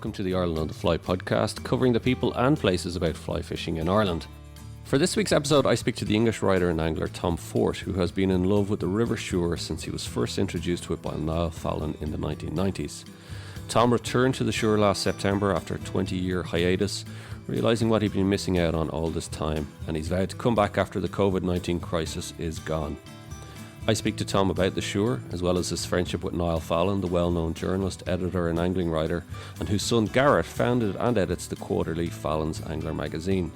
welcome to the Ireland on the Fly podcast, covering the people and places about fly fishing in Ireland. For this week's episode, I speak to the English writer and angler Tom Fort, who has been in love with the River Suir since he was first introduced to it by Niall Fallon in the 1990s. Tom returned to the Suir last September after a 20-year hiatus, realising what he'd been missing out on all this time, and he's vowed to come back after the COVID-19 crisis is gone. I speak to Tom about the Suir, as well as his friendship with Niall Fallon, the well-known journalist, editor and angling writer, and whose son Garrett founded and edits the quarterly Fallon's Angler magazine.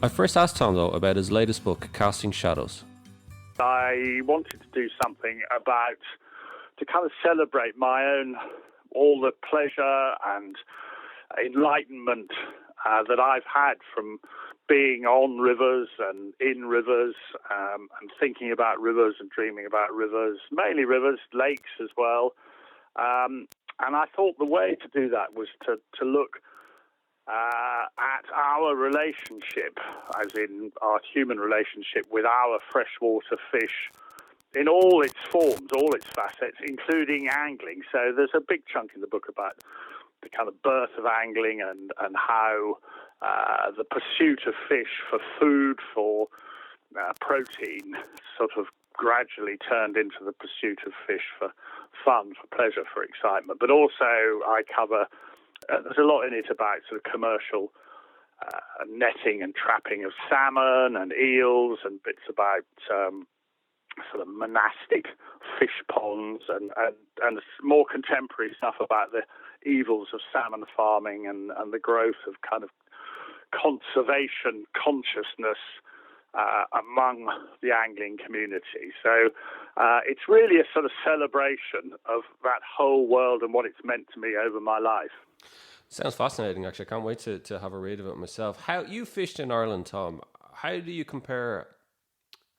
I first asked Tom, though, about his latest book, Casting Shadows. I wanted to do something to kind of celebrate my own, all the pleasure and enlightenment that I've had from being on rivers and in rivers and thinking about rivers and dreaming about rivers, mainly rivers, lakes as well. And I thought the way to do that was to look at our relationship, as in our human relationship with our freshwater fish in all its forms, all its facets, including angling. So there's a big chunk in the book about the kind of birth of angling and how the pursuit of fish for food, for protein, sort of gradually turned into the pursuit of fish for fun, for pleasure, for excitement. But also I cover, there's a lot in it about sort of commercial netting and trapping of salmon and eels, and bits about sort of monastic fish ponds and more contemporary stuff about the evils of salmon farming and the growth of kind of conservation consciousness among the angling community. So it's really a sort of celebration of that whole world and what it's meant to me over my life. Sounds fascinating, actually. I can't wait to have a read of it myself. How you fished in Ireland, Tom? How do you compare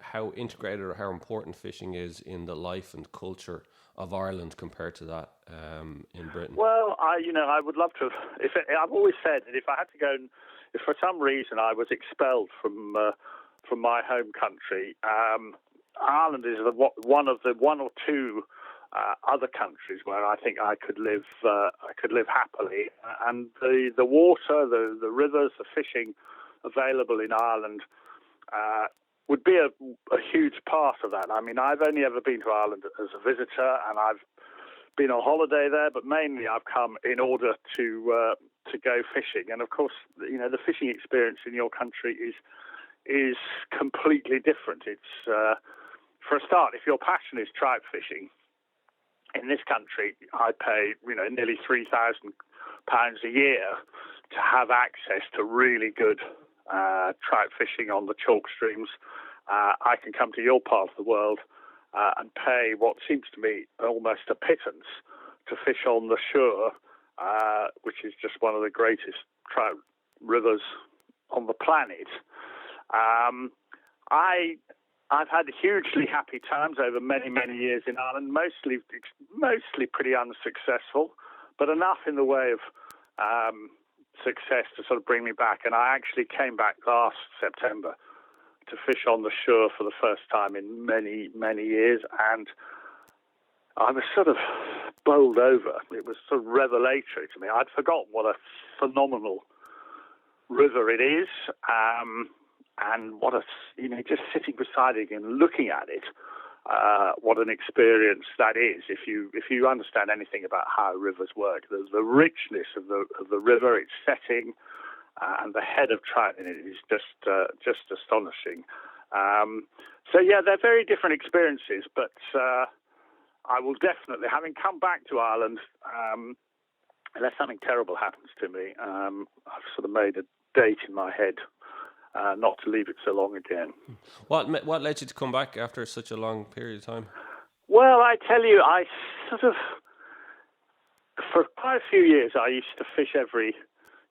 how integrated or how important fishing is in the life and culture of Ireland compared to that in Britain? Well, I would love to. I've always said that if I had to go, if for some reason I was expelled from my home country, Ireland is one of the one or two other countries where I think I could live happily. And the water, the rivers, the fishing available in Ireland would be a huge part of that. I mean, I've only ever been to Ireland as a visitor, and I've been on holiday there, but mainly I've come in order to go fishing. And of course, the fishing experience in your country is completely different. It's for a start, if your passion is trout fishing, in this country, I pay nearly £3,000 a year to have access to really good trout fishing on the chalk streams. I can come to your part of the world and pay what seems to me almost a pittance to fish on the Suir, which is just one of the greatest trout rivers on the planet. I've had hugely happy times over many, many years in Ireland, mostly pretty unsuccessful, but enough in the way of success to sort of bring me back. And I actually came back last September to fish on the Suir for the first time in many, many years, and I was sort of bowled over. It was sort of revelatory to me. I'd forgotten what a phenomenal river it is, and what just sitting beside it and looking at it, what an experience that is. If you understand anything about how rivers work, the richness of the river, its setting, and the head of trout in it is just astonishing. So yeah, they're very different experiences, but I will definitely, having come back to Ireland, unless something terrible happens to me, I've sort of made a date in my head not to leave it so long again. What led you to come back after such a long period of time? Well, I tell you, I sort of, for quite a few years, I used to fish every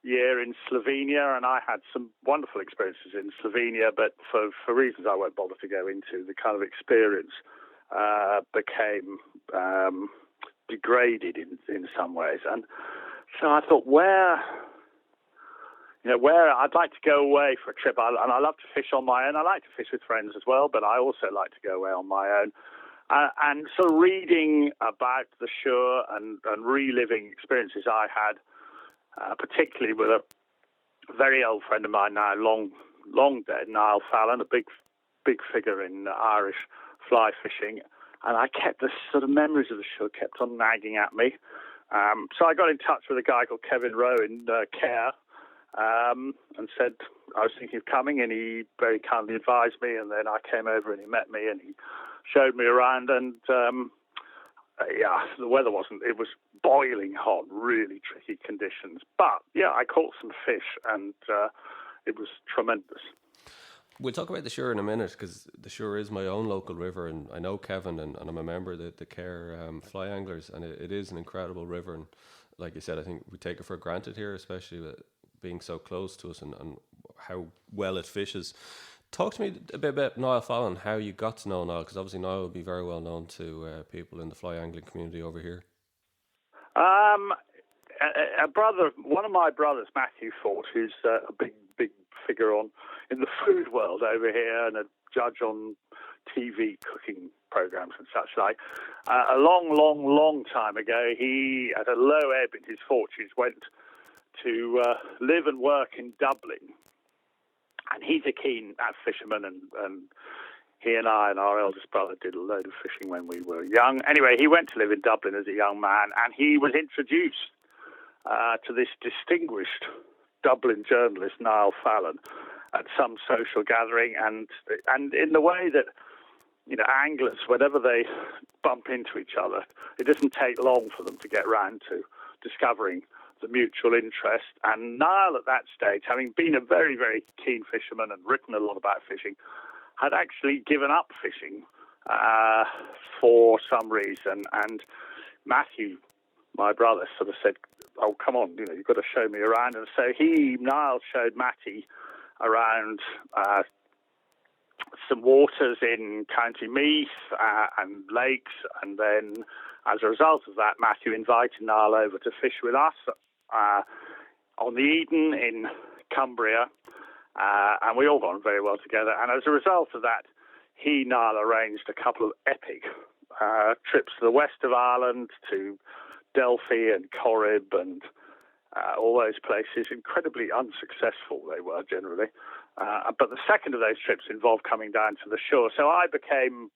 year in Slovenia, and I had some wonderful experiences in Slovenia, but for reasons I won't bother to go into, the kind of experience became degraded in some ways. And so I thought, where I'd like to go away for a trip, and I love to fish on my own. I like to fish with friends as well, but I also like to go away on my own. And sort of reading about the Suir and reliving experiences I had particularly with a very old friend of mine now, long dead, Niall Fallon, a big figure in Irish fly fishing. And I kept the sort of memories of the Suir kept on nagging at me. So I got in touch with a guy called Kevin Rowe in Care, and said I was thinking of coming, and he very kindly advised me. And then I came over and he met me and he showed me around. And the weather it was boiling hot, really tricky conditions. But yeah, I caught some fish and it was tremendous. We'll talk about the Suir in a minute, because the Suir is my own local river, and I know Kevin, and I'm a member of the Care Fly Anglers, and it is an incredible river. And like you said, I think we take it for granted here, especially with being so close to us and how well it fishes. Talk to me a bit about Niall Fallon, how you got to know Niall, because obviously Niall will be very well known to people in the fly angling community over here. A brother, one of my brothers, Matthew Fort, who's a big figure in the food world over here and a judge on TV cooking programs and such like. A long time ago, he, at a low ebb in his fortunes, went to live and work in Dublin. And he's a keen fisherman, and he and I and our eldest brother did a load of fishing when we were young. Anyway, he went to live in Dublin as a young man, and he was introduced to this distinguished Dublin journalist, Niall Fallon, at some social gathering, and in the way that, anglers, whenever they bump into each other, it doesn't take long for them to get round to discovering the mutual interest. And Niall, at that stage, having been a very, very keen fisherman and written a lot about fishing, had actually given up fishing for some reason. And Matthew, my brother, sort of said, "Oh, come on, you've got to show me around." And so Niall showed Matty around some waters in County Meath and lakes, and then as a result of that, Matthew invited Niall over to fish with us on the Eden in Cumbria, and we all got on very well together. And as a result of that, Niall arranged a couple of epic trips to the west of Ireland, to Delphi and Corrib and all those places. Incredibly unsuccessful they were generally. But the second of those trips involved coming down to the shore. So I became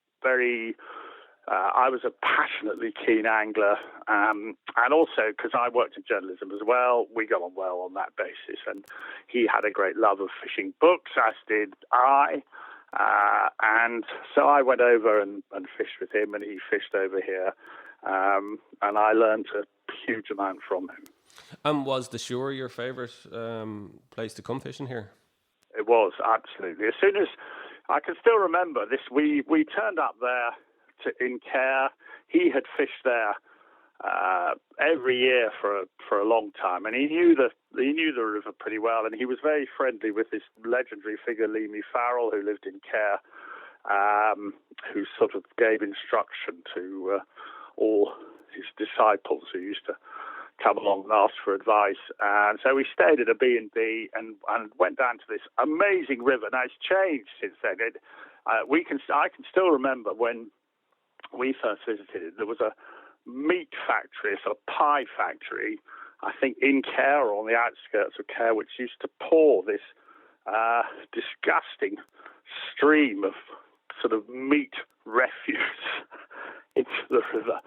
I was a passionately keen angler. And also, because I worked in journalism as well, we got on well on that basis. And he had a great love of fishing books, as did I. And so I went over and fished with him, and he fished over here. And I learned a huge amount from him. And was the Suir your favourite place to come fishing here? It was, absolutely. As soon as I can still remember this, we turned up there in Care. He had fished there every year for a long time, and he knew the river pretty well. And he was very friendly with this legendary figure, Leamy Farrell, who lived in Care, who sort of gave instruction to all his disciples who used to come along and ask for advice. And so we stayed at a B&B and went down to this amazing river. Now, it's changed since then. I can still remember when we first visited it, there was a meat factory, a sort of pie factory, I think in Care or on the outskirts of Care, which used to pour this disgusting stream of sort of meat refuse into the river.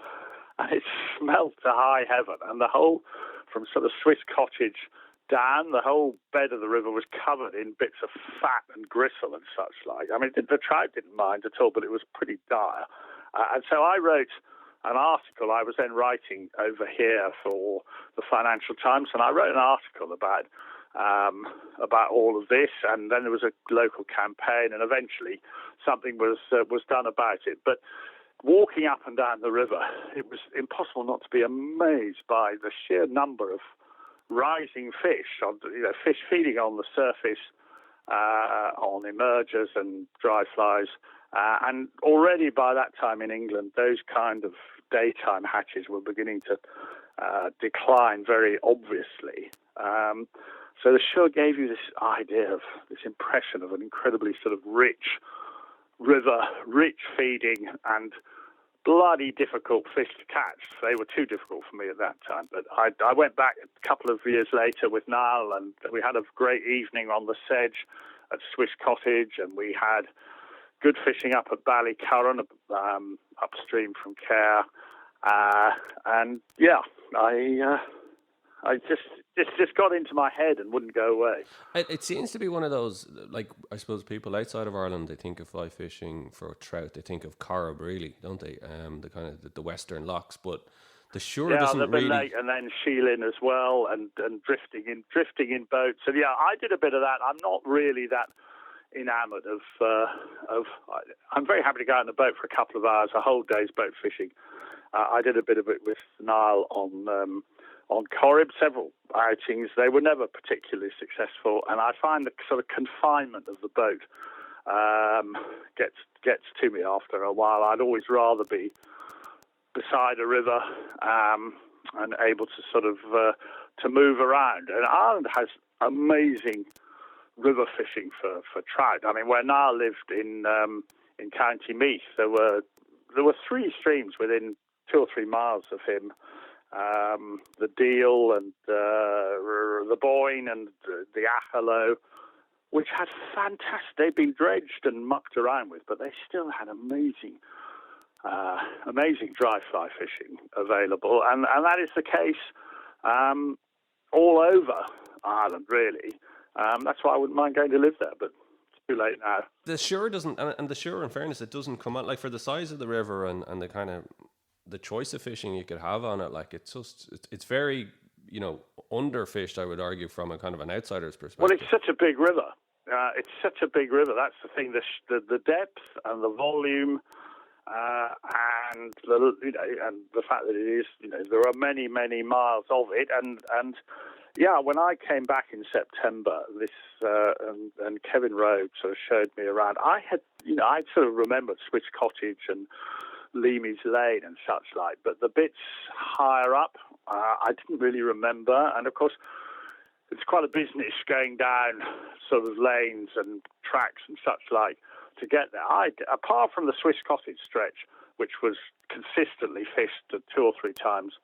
And it smelled to high heaven. And the whole, from sort of Swiss Cottage down, the whole bed of the river was covered in bits of fat and gristle and such like. I mean, the trout didn't mind at all, but it was pretty dire. And so I wrote an article. I was then writing over here for the Financial Times, and I wrote an article about all of this. And then there was a local campaign, and eventually something was done about it. But walking up and down the river, it was impossible not to be amazed by the sheer number of rising fish, fish feeding on the surface, on emergers and dry flies. And already by that time in England, those kind of daytime hatches were beginning to decline very obviously. So the Suir gave you this idea of this impression of an incredibly sort of rich river, rich feeding, and bloody difficult fish to catch. They were too difficult for me at that time. But I went back a couple of years later with Niall, and we had a great evening on the sedge at Swiss Cottage, and we had good fishing up at Ballycurran, upstream from Care. And yeah, I just got into my head and wouldn't go away. It seems to be one of those, like, I suppose people outside of Ireland, they think of fly fishing for trout, they think of Corrib, really, don't they? The kind of the western lochs, but the Suir doesn't really. Lake, and then Sheelin as well, and drifting in boats. So yeah, I did a bit of that. I'm not really that enamoured of. I'm very happy to go out in a boat for a couple of hours, a whole day's boat fishing. I did a bit of it with Niall on Corrib, several outings. They were never particularly successful, and I find the sort of confinement of the boat gets to me after a while. I'd always rather be beside a river and able to sort of to move around. And Ireland has amazing river fishing for trout. I mean, where Niall lived in County Meath, there were 3 streams within 2 or 3 miles of him. The Deal and the Boyne and the Achalo, which had fantastic. They'd been dredged and mucked around with, but they still had amazing dry fly fishing available, and that is the case all over Ireland, really. That's why I wouldn't mind going to live there, but it's too late now. The Suir doesn't, and the Suir, in fairness, it doesn't come out, like, for the size of the river and the kind of the choice of fishing you could have on it, like, it's very, underfished, I would argue, from a kind of an outsider's perspective. Well, it's such a big river. It's such a big river. That's the thing. The depth and the volume, and the fact that it is, there are many, many miles of it, and yeah, when I came back in September, and Kevin Rhodes sort of showed me around. I sort of remembered Swiss Cottage and Leamy's Lane and such like, but the bits higher up, I didn't really remember. And of course, it's quite a business going down sort of lanes and tracks and such like to get there. Apart from the Swiss Cottage stretch, which was consistently fished 2 or 3 times,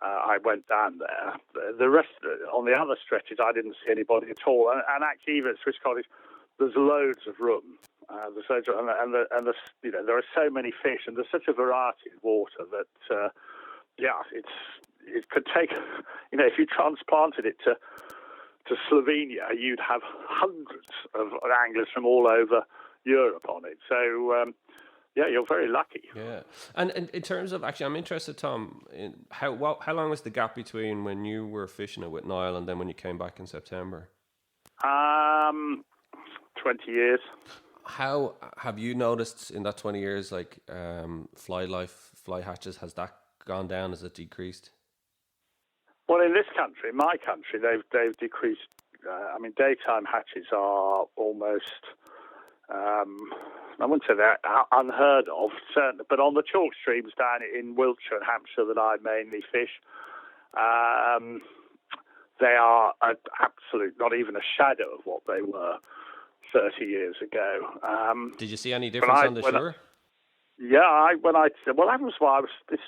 I went down there. The rest, on the other stretches, I didn't see anybody at all. And actually, even at Swiss Cottage, there's loads of room. There are so many fish, and there's such a variety of water that, it could take, if you transplanted it to Slovenia, you'd have hundreds of anglers from all over Europe on it. So, you're very lucky. Yeah. And in terms of, actually, I'm interested, Tom, in how long was the gap between when you were fishing it with Niall and then when you came back in September? 20 years. How have you noticed in that 20 years, like, fly hatches, has that gone down? Has it decreased? Well, in this country, my country, they've decreased. Daytime hatches are almost, I wouldn't say they're unheard of, certainly, but on the chalk streams down in Wiltshire and Hampshire that I mainly fish, they are absolute, not even a shadow of what they were 30 years ago. Did you see any difference on the Suir? This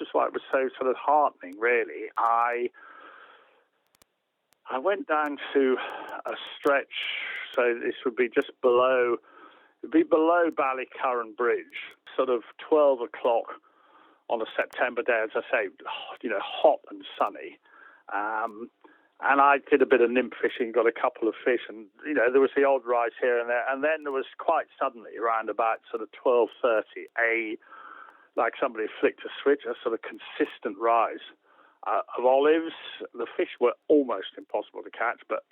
is why it was so sort of heartening, really. I went down to a stretch, so this would be just below Ballycurran Bridge, sort of 12 o'clock on a September day, as I say, hot and sunny. And I did a bit of nymph fishing, got a couple of fish, and, there was the odd rise here and there. And then there was quite suddenly, around about sort of 12:30, like somebody flicked a switch, a sort of consistent rise of olives. The fish were almost impossible to catch, but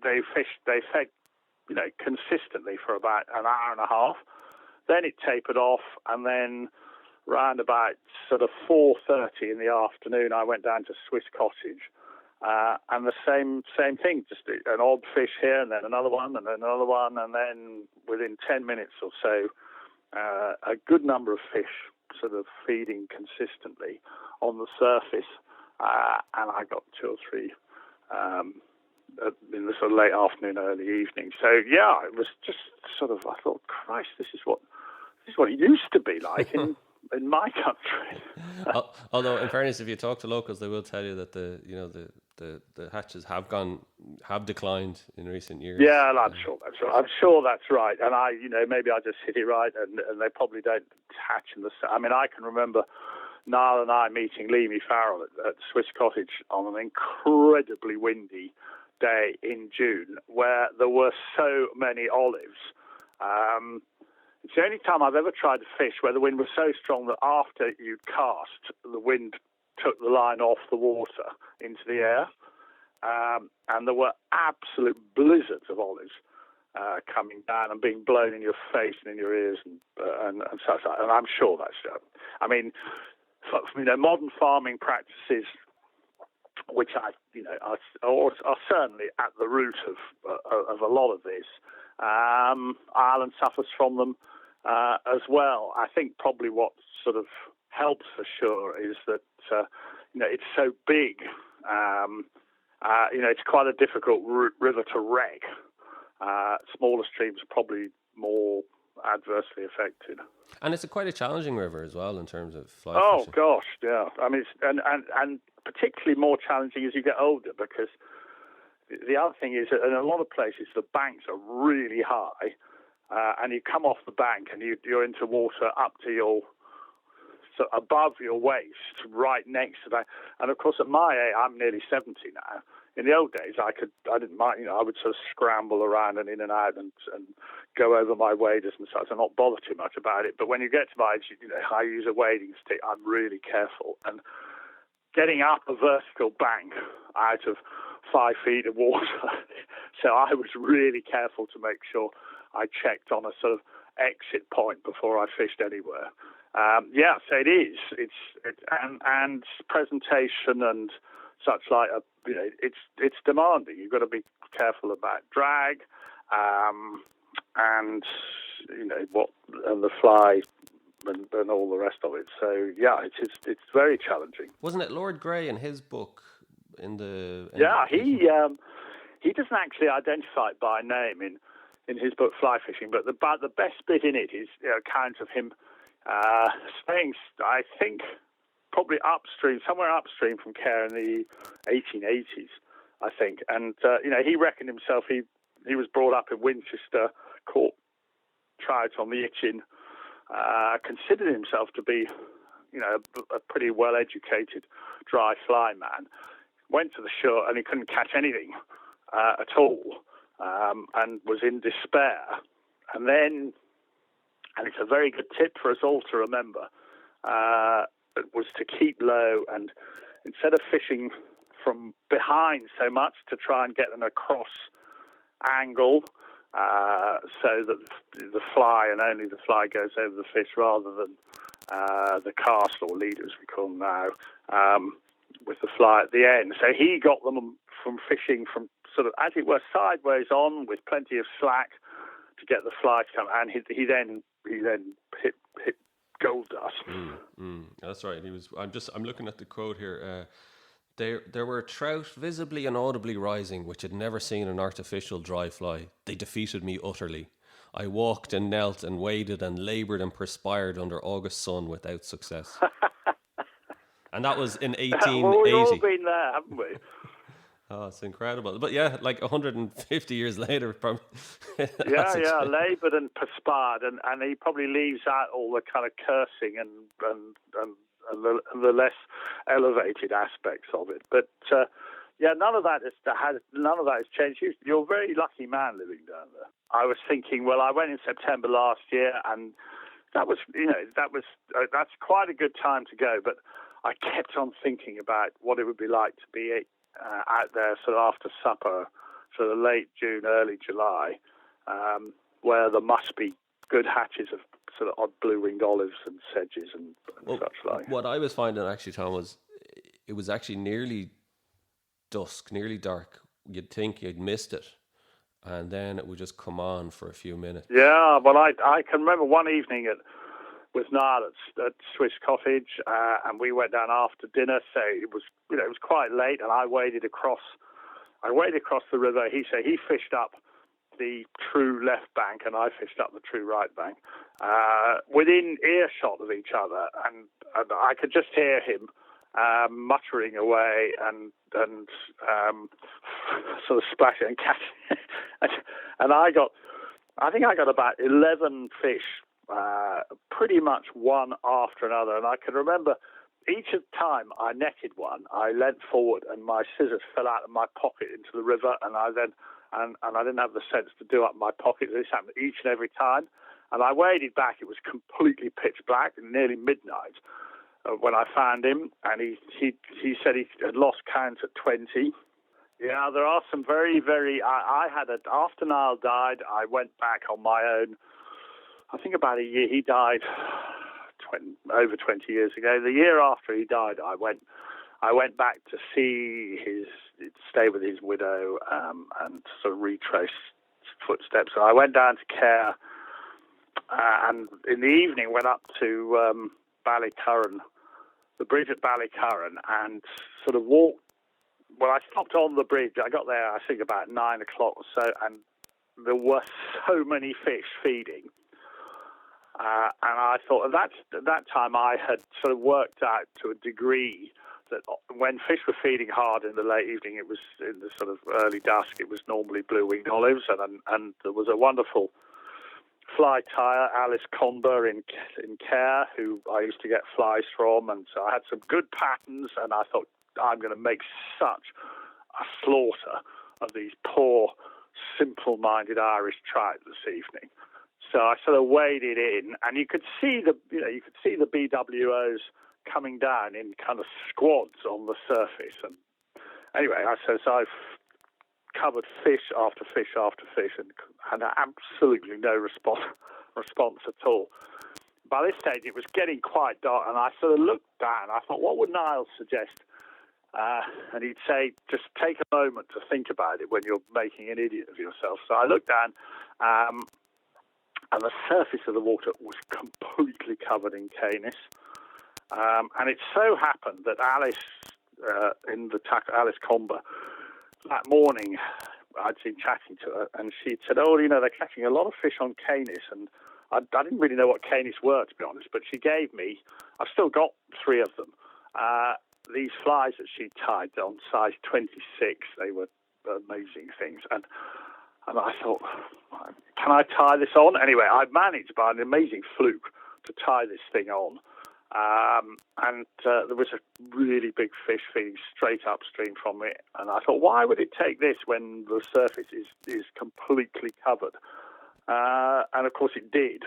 they fed, consistently for about an hour and a half. Then it tapered off, and then round about sort of 4:30 in the afternoon, I went down to Swiss Cottage, and the same thing, just an odd fish here, and then another one, and then another one, and then within 10 minutes or so, a good number of fish sort of feeding consistently on the surface, and I got 2 or 3 in the sort of late afternoon, early evening. So yeah, it was just sort of, I thought, Christ, this is what is what it used to be like in my country. Although, in fairness, if you talk to locals, they will tell you that the hatches have declined in recent years. Yeah, I'm sure that's right. I'm sure that's right. And maybe I just hit it right, and they probably don't hatch in the. I mean, I can remember Niall and I meeting Leamy Farrell at Swiss Cottage on an incredibly windy day in June, where there were so many olives. It's the only time I've ever tried to fish where the wind was so strong that after you'd cast, the wind took the line off the water into the air. And there were absolute blizzards of olives coming down and being blown in your face and in your ears and such. And I'm sure that's. I mean, modern farming practices, which are certainly at the root of a lot of this. Ireland suffers from them as well. I think probably what sort of helps for sure is that it's so big. It's quite a difficult river to wreck. Smaller streams are probably more adversely affected. And it's quite a challenging river as well in terms of fly fishing. Oh gosh, yeah. I mean, and particularly more challenging as you get older, because the other thing is that in a lot of places the banks are really high, and you come off the bank and you're into water up to above your waist, right next to that. And of course, at my age, I'm nearly 70 now. In the old days, I didn't mind. I would sort of scramble around and in and out and go over my waders and such, and not bother too much about it. But when you get to my age, I use a wading stick. I'm really careful. And getting up a vertical bank out of 5 feet of water, so I was really careful to make sure I checked on a sort of exit point before I fished anywhere. So it is. And presentation and such like. It's demanding. You've got to be careful about drag, and the fly and all the rest of it. So yeah, it's very challenging. Wasn't it Lord Grey in his book he doesn't actually identify it by name in his book Fly Fishing, but the best bit in it is account of him staying, I think, probably somewhere upstream from Care in the 1880s, I think. And, he reckoned himself, he was brought up in Winchester, caught trout on the Itchen, considered himself to be, a pretty well-educated dry fly man. Went to the shore and he couldn't catch anything at all, and was in despair. And then, and it's a very good tip for us all to remember, was to keep low, and instead of fishing from behind so much, to try and get an across angle, so that the fly and only the fly goes over the fish rather than the cast or lead, as we call them now, with the fly at the end. So he got them from fishing from sort of, as it were, sideways on with plenty of slack to get the fly to come, and he then hit gold dust. That's right. I'm looking at the quote here. There were trout visibly and audibly rising, which had never seen an artificial dry fly. They defeated me utterly. I walked and knelt and waded and laboured and perspired under August sun without success. And that was in 1880. Well, we've all been there, haven't we? Oh, it's incredible. But yeah, like 150 years later, probably. Laboured and perspired, and he probably leaves out all the kind of cursing and the less elevated aspects of it. But none of that has changed. You're a very lucky man living down there. I was thinking, well, I went in September last year, and that's quite a good time to go. But I kept on thinking about what it would be like to be out there sort of after supper, sort of late June, early July, where there must be good hatches of sort of odd blue-winged olives and sedges and such like. What I was finding actually, Tom, was it was actually nearly dusk, nearly dark. You'd think you'd missed it, and then it would just come on for a few minutes. Yeah, well, I can remember one evening with Niall at Swiss Cottage, and we went down after dinner. So it was quite late, and I waded across the river. He fished up the true left bank, and I fished up the true right bank. within earshot of each other, and I could just hear him muttering away and sort of splashing and catching. And I think I got about 11 fish, pretty much one after another. And I can remember each time I netted one, I leant forward and my scissors fell out of my pocket into the river, and I didn't have the sense to do up my pocket. This happened each and every time. And I waded back. It was completely pitch black, nearly midnight, when I found him. And he said he had lost count at 20. Yeah, there are some very, very... after Niall died, I went back on my own, I think about a year. He died over 20 years ago. The year after he died, I went back to stay with his widow, and sort of retrace footsteps. So I went down to Care, and in the evening went up to Ballycurran, the bridge at Ballycurran, and sort of walked. Well, I stopped on the bridge. I got there, I think, about 9 o'clock or so, and there were so many fish feeding. And I thought at that time I had sort of worked out to a degree that when fish were feeding hard in the late evening, it was in the sort of early dusk, it was normally blue-winged olives, and there was a wonderful fly tyer, Alice Conber in Care, who I used to get flies from, and so I had some good patterns, and I thought, I'm going to make such a slaughter of these poor, simple-minded Irish trout this evening. So I sort of waded in, and you could see the BWOs coming down in kind of squads on the surface. And anyway, I've covered fish after fish after fish, and had absolutely no response at all. By this stage, it was getting quite dark, and I sort of looked down. I thought, what would Niall suggest? And he'd say, just take a moment to think about it when you're making an idiot of yourself. So I looked down, and the surface of the water was completely covered in canis. And it so happened that Alice, Alice Comber, that morning I'd been chatting to her, and she'd said, they're catching a lot of fish on canis. And I didn't really know what canis were, to be honest, but she gave me, I've still got 3 of them, these flies that she tied on size 26. They were amazing things. And I thought, can I tie this on? Anyway, I managed by an amazing fluke to tie this thing on. And there was a really big fish feeding straight upstream from it. And I thought, why would it take this when the surface is completely covered? And of course it did.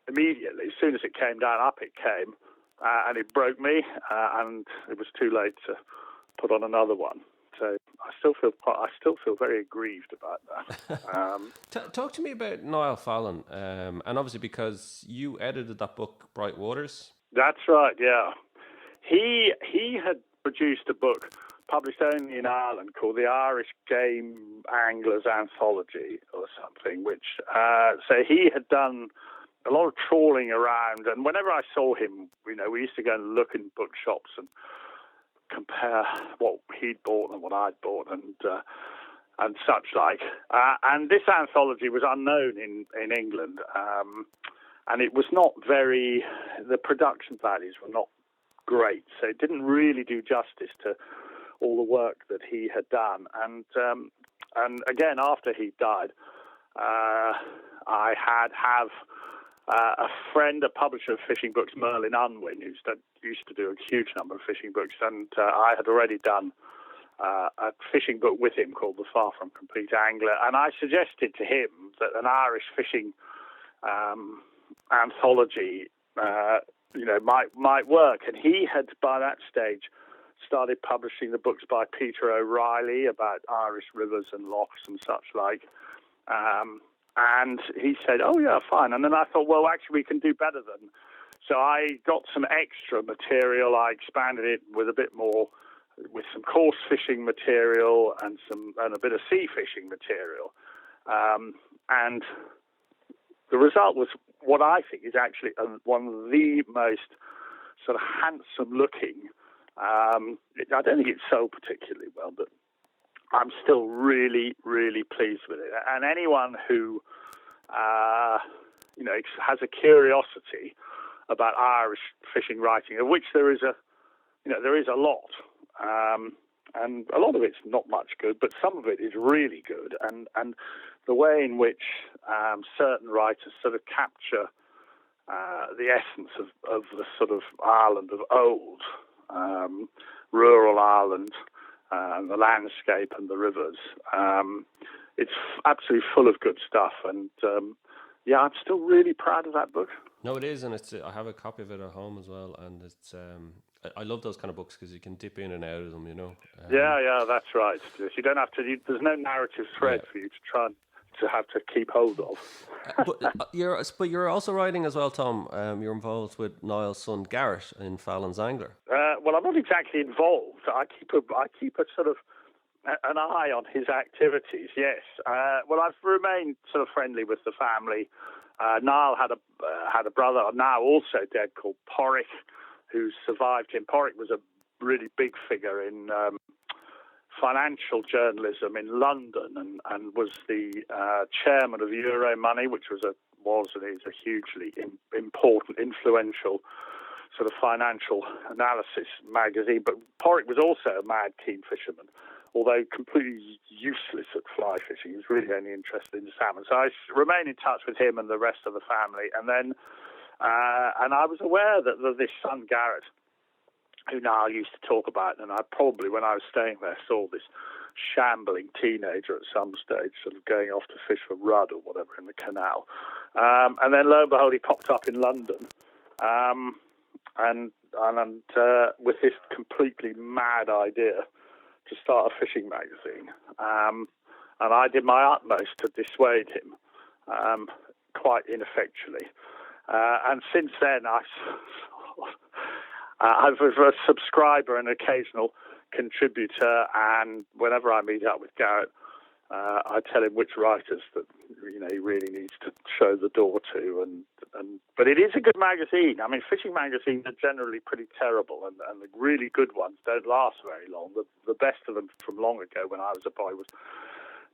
Immediately, as soon as it came down, up it came. And it broke me, and it was too late to put on another one. So I still feel very aggrieved about that. Talk to me about Niall Fallon, and obviously because you edited that book, Bright Waters. That's right. Yeah, he had produced a book published only in Ireland called the Irish Game Anglers Anthology or something. Which so he had done a lot of trawling around, and whenever I saw him, we used to go and look in bookshops and compare what he'd bought and what I'd bought, and such like. And this anthology was unknown in England, and it was not the production values were not great, so it didn't really do justice to all the work that he had done. And again, after he died, I have a friend, a publisher of fishing books, Merlin Unwin, who used to do a huge number of fishing books, and I had already done a fishing book with him called The Far From Complete Angler, and I suggested to him that an Irish fishing anthology, might work, and he had by that stage started publishing the books by Peter O'Reilly about Irish rivers and lochs and such like. And he said, oh, yeah, fine. And then I thought, well, actually, we can do better than. So I got some extra material. I expanded it with a bit more, with some coarse fishing material and a bit of sea fishing material. And the result was what I think is actually one of the most sort of handsome-looking. I don't think it sold particularly well, but I'm still really, really pleased with it. And anyone who has a curiosity about Irish fishing writing, of which there is a lot. And a lot of it's not much good, but some of it is really good. And the way in which certain writers sort of capture the essence of the sort of Ireland of old, rural Ireland, the landscape and the rivers. It's absolutely full of good stuff. And I'm still really proud of that book. No, it is, and I have a copy of it at home as well, and it's I love those kind of books because you can dip in and out of them, Yeah, that's right. You don't have to. There's no narrative thread for you to try and to have to keep hold of. But you're also writing as well, Tom. You're involved with Niall's son Garrett in Fallon's Angler. Well, I'm not exactly involved. I keep a sort of an eye on his activities. Yes. Well, I've remained sort of friendly with the family. Niall had a brother, now also dead, called Porrick, who survived him. Porrick was a really big figure in financial journalism in London, and was the chairman of Euromoney, which was and is a hugely important, influential sort of financial analysis magazine. But Porrick was also a mad keen fisherman, although completely useless at fly fishing. He was really only interested in salmon. So I remain in touch with him and the rest of the family. And then, and I was aware that this son Garrett, who Niall used to talk about, and I probably, when I was staying there, saw this shambling teenager at some stage sort of going off to fish for rudd or whatever in the canal. And then lo and behold, he popped up in London. And with this completely mad idea to start a fishing magazine. And I did my utmost to dissuade him, quite ineffectually. And since then, I was a subscriber and occasional contributor, and whenever I meet up with Garrett, I tell him which writers that he really needs to show the door to. But it is a good magazine. I mean, fishing magazines are generally pretty terrible, and the really good ones don't last very long. The best of them from long ago, when I was a boy, was a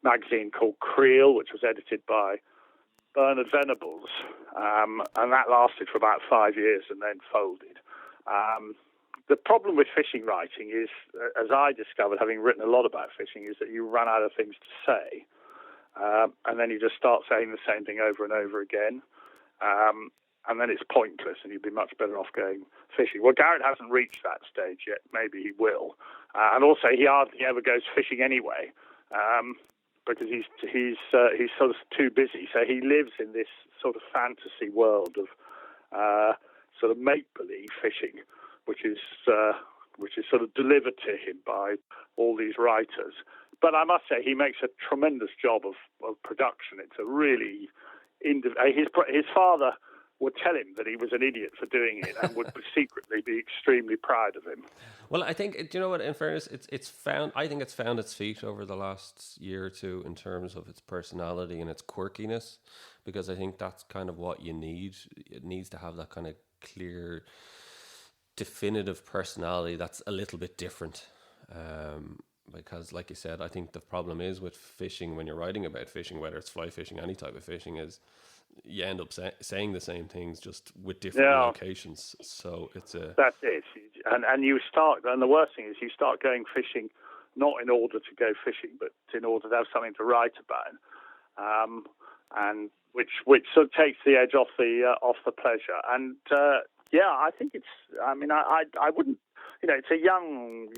magazine called Creel, which was edited by Bernard Venables, and that lasted for about 5 years and then folded. The problem with fishing writing is, as I discovered, having written a lot about fishing, is that you run out of things to say, and then you just start saying the same thing over and over again, and then it's pointless, and you'd be much better off going fishing. Well, Garrett hasn't reached that stage yet. Maybe he will, and also he hardly ever goes fishing anyway, because he's sort of too busy. So he lives in this sort of fantasy world of sort of make-believe fishing, which is sort of delivered to him by all these writers. But I must say, he makes a tremendous job of production. It's a really his father would tell him that he was an idiot for doing it, and would secretly be extremely proud of him. Well, I think, do you know what? In fairness, it's found its feet over the last year or two in terms of its personality and its quirkiness, because I think that's kind of what you need. It needs to have that kind of clear, definitive personality that's a little bit different. Because, like you said, I think the problem is with fishing, when you're writing about fishing, whether it's fly fishing, any type of fishing, is you end up saying the same things just with different locations. So that's it. And you start, and the worst thing is you start going fishing not in order to go fishing, but in order to have something to write about, and which sort of takes the edge off the pleasure. And I think it's. I mean, I wouldn't. It's a younger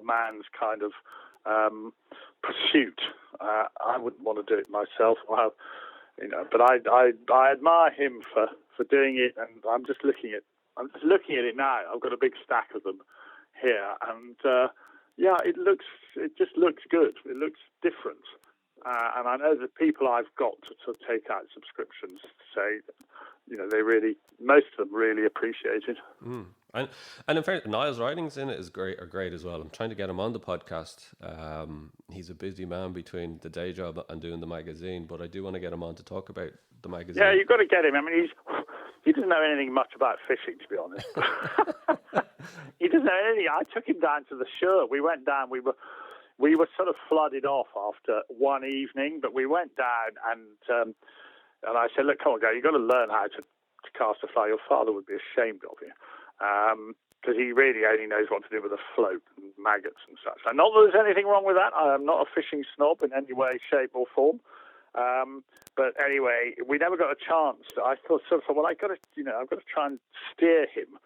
man's kind of pursuit. I wouldn't want to do it myself. But I admire him for doing it, and I'm just looking at it now. I've got a big stack of them here, and it just looks good. It looks different, and I know that people I've got to take out subscriptions say, most of them really appreciate it. And in fact, Niall's writings in it are great as well. I'm trying to get him on the podcast. He's a busy man between the day job and doing the magazine, but I do want to get him on to talk about the magazine. Yeah, you've got to get him. I mean, he doesn't know anything much about fishing, to be honest. He doesn't know anything. I took him down to the Suir. We went down. We were sort of flooded off after one evening, but we went down, and And I said, look, come on, guy, you've got to learn how to cast a fly. Your father would be ashamed of you. Because he really only knows what to do with a float and maggots and such. And not that there's anything wrong with that. I am not a fishing snob in any way, shape or form. But anyway, we never got a chance. I thought, well, I've got to try and steer him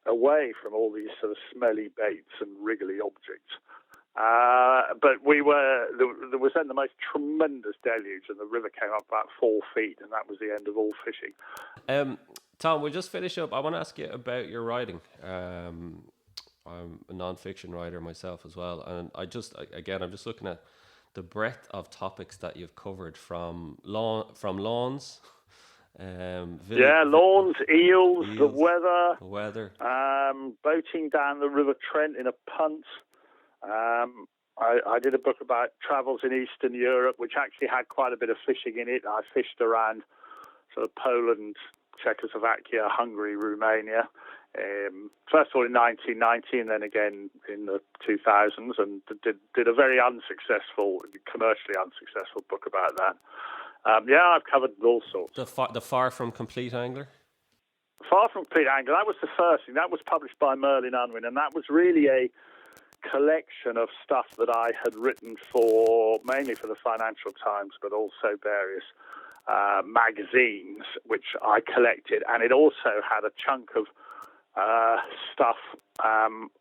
away from all these sort of smelly baits and wriggly objects. But there was then the most tremendous deluge, and the river came up about 4 feet, and that was the end of all fishing. Tom, we'll just finish up. I want to ask you about your writing. I'm a non-fiction writer myself as well, and I'm just looking at the breadth of topics that you've covered from lawns. Lawns, eels, the weather, boating down the River Trent in a punt. I did a book about travels in Eastern Europe, which actually had quite a bit of fishing in it. I fished around sort of Poland, Czechoslovakia, Hungary, Romania. First of all in 1990, and then again in the 2000s, and did a very commercially unsuccessful book about that. I've covered all sorts. The Far From Complete Angler? Far From Complete Angler, that was the first thing. That was published by Merlin Unwin, and that was really a collection of stuff that I had written mainly for the Financial Times, but also various magazines, which I collected. And it also had a chunk of stuff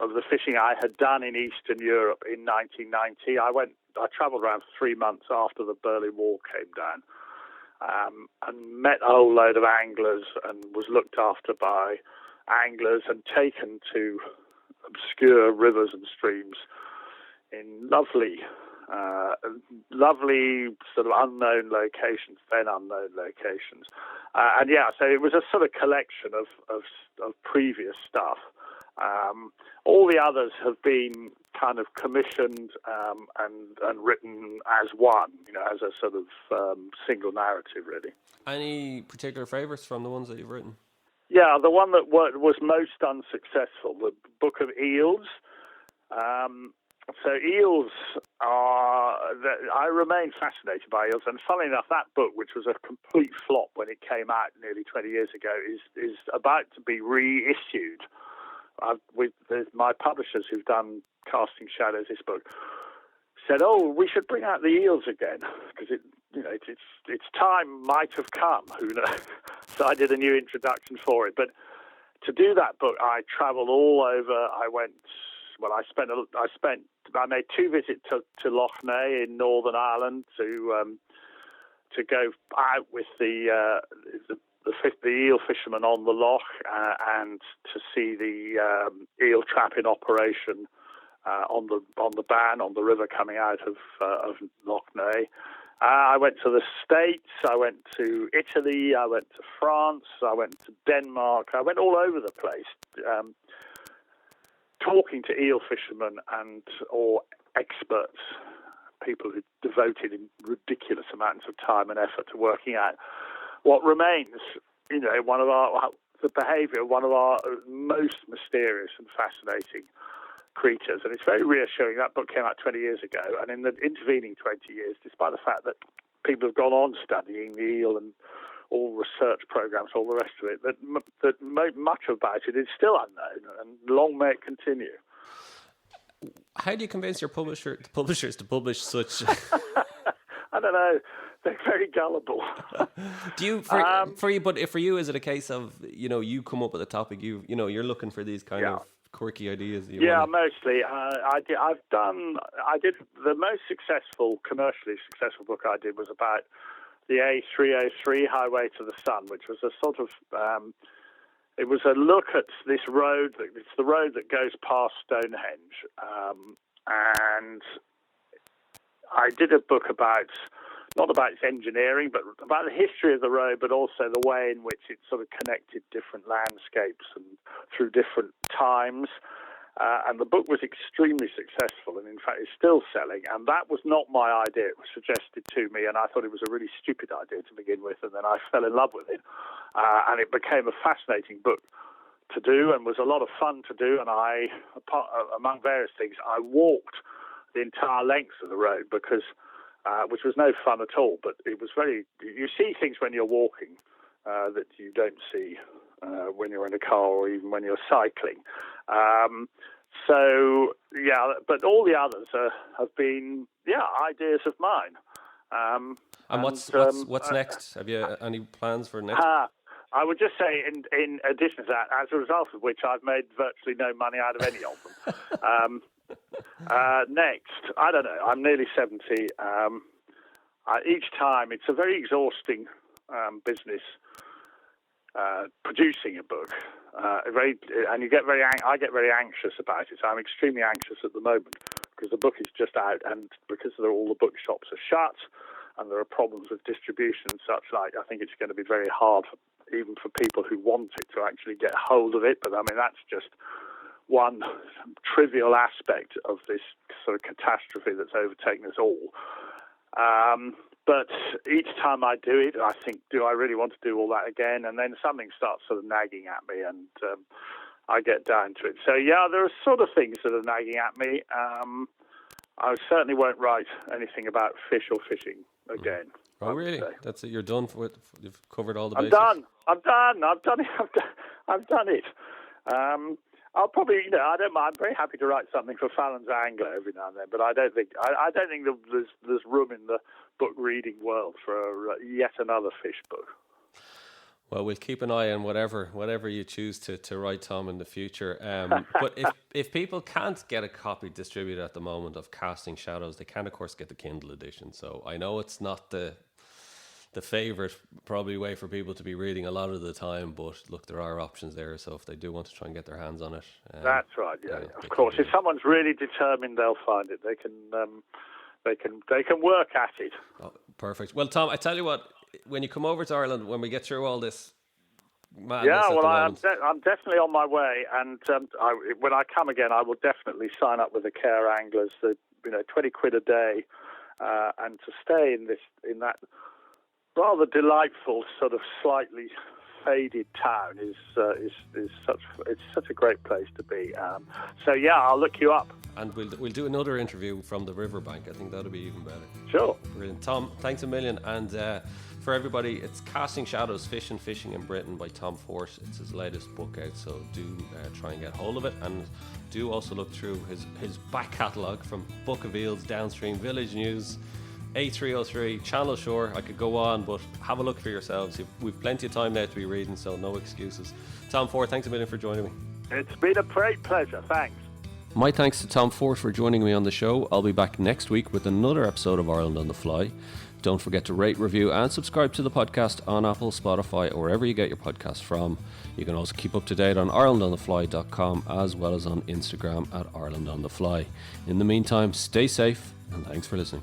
of the fishing I had done in Eastern Europe in 1990. I travelled around for 3 months after the Berlin Wall came down, and met a whole load of anglers, and was looked after by anglers and taken to obscure rivers and streams in lovely sort of unknown locations. So it was a sort of collection of previous stuff. All the others have been kind of commissioned and written as one, as a sort of single narrative, really. Any particular favourites from the ones that you've written? Yeah, the one that was most unsuccessful, the Book of Eels. So eels I remain fascinated by eels, and funnily enough, that book, which was a complete flop when it came out nearly 20 years ago, is about to be reissued. With my publishers who've done Casting Shadows, this book, said, we should bring out the eels again, because its time might have come, who knows. So I did a new introduction for it. But to do that book, I travelled all over. I made 2 visits to Loch Ness in Northern Ireland to go out with the eel fishermen on the loch and to see the eel trap in operation on the Ban, on the river coming out of Loch Ness. I went to the States, I went to Italy, I went to France, I went to Denmark, I went all over the place, talking to eel fishermen or experts, people who devoted ridiculous amounts of time and effort to working out what remains, the behaviour of one of our most mysterious and fascinating creatures. And it's very reassuring. That book came out 20 years ago, and in the intervening 20 years, despite the fact that people have gone on studying the eel and all research programs, all the rest of it, that much about it is still unknown, and long may it continue. How do you convince your publishers to publish such? I don't know. They're very gullible. Do you for you is it a case of you come up with a topic you're looking for these kind of quirky ideas? Mostly. I did the most commercially successful book I did was about the A303 Highway to the Sun, which was a sort of it was a look at this road. It's the road that goes past Stonehenge, and I did a book not about its engineering, but about the history of the road, but also the way in which it sort of connected different landscapes and through different times. And the book was extremely successful, and in fact is still selling. And that was not my idea. It was suggested to me, and I thought it was a really stupid idea to begin with, and then I fell in love with it. And it became a fascinating book to do, and was a lot of fun to do. And among various things, I walked the entire length of the road, because which was no fun at all. But it was you see things when you're walking that you don't see when you're in a car or even when you're cycling. So, yeah, but all the others have been, ideas of mine. And what's next? Have you any plans for next? I would just say, in addition to that, as a result of which I've made virtually no money out of any of them. Next, I don't know, I'm nearly 70. Each time, it's a very exhausting business producing a book. And I get very anxious about it. So I'm extremely anxious at the moment because the book is just out, and because all the bookshops are shut, and there are problems with distribution and such like. I think it's going to be very hard, even for people who want it, to actually get hold of it. But I mean, that's just one trivial aspect of this sort of catastrophe that's overtaken us all. But each time I do it, I think, do I really want to do all that again? And then something starts sort of nagging at me, and I get down to it. So, yeah, there are sort of things that are nagging at me. I certainly won't write anything about fish or fishing again. Oh, really? That's it. You're done with. You've covered all the bases. I'm done. I've done it. I'll probably, I don't mind. I'm very happy to write something for Fallon's Angler every now and then, but I don't think there's room in the book reading world for yet another fish book. Well, we'll keep an eye on whatever you choose to write, Tom, in the future. But if people can't get a copy distributed at the moment of Casting Shadows, they can, of course, get the Kindle edition. So I know it's not the favourite probably way for people to be reading a lot of the time, but look, there are options there. So if they do want to try and get their hands on it, that's right. Yeah, of course. If someone's really determined, they'll find it. They can work at it. Oh, perfect. Well, Tom, I tell you what. When you come over to Ireland, when we get through all this madness, I'm definitely on my way, and when I come again, I will definitely sign up with the Care Anglers. The 20 quid a day, and to stay in that rather delightful, sort of slightly faded town is such a great place to be. So yeah, I'll look you up. And we'll do another interview from the riverbank. I think that'll be even better. Sure. Brilliant. Tom, thanks a million. And for everybody, it's Casting Shadows, Fish and Fishing in Britain by Tom Fort. It's his latest book out, so do try and get hold of it. And do also look through his back catalogue, from Book of Eels, Downstream, Village News, A303, Channel Shore. I could go on, but have a look for yourselves. We've plenty of time now to be reading, so no excuses. Tom Fort, thanks a million for joining me. It's been a great pleasure. Thanks. My thanks to Tom Fort for joining me on the show. I'll be back next week with another episode of Ireland on the Fly. Don't forget to rate, review and subscribe to the podcast on Apple, Spotify or wherever you get your podcasts from. You can also keep up to date on IrelandOnTheFly.com as well as on Instagram at IrelandOnTheFly. In the meantime, stay safe and thanks for listening.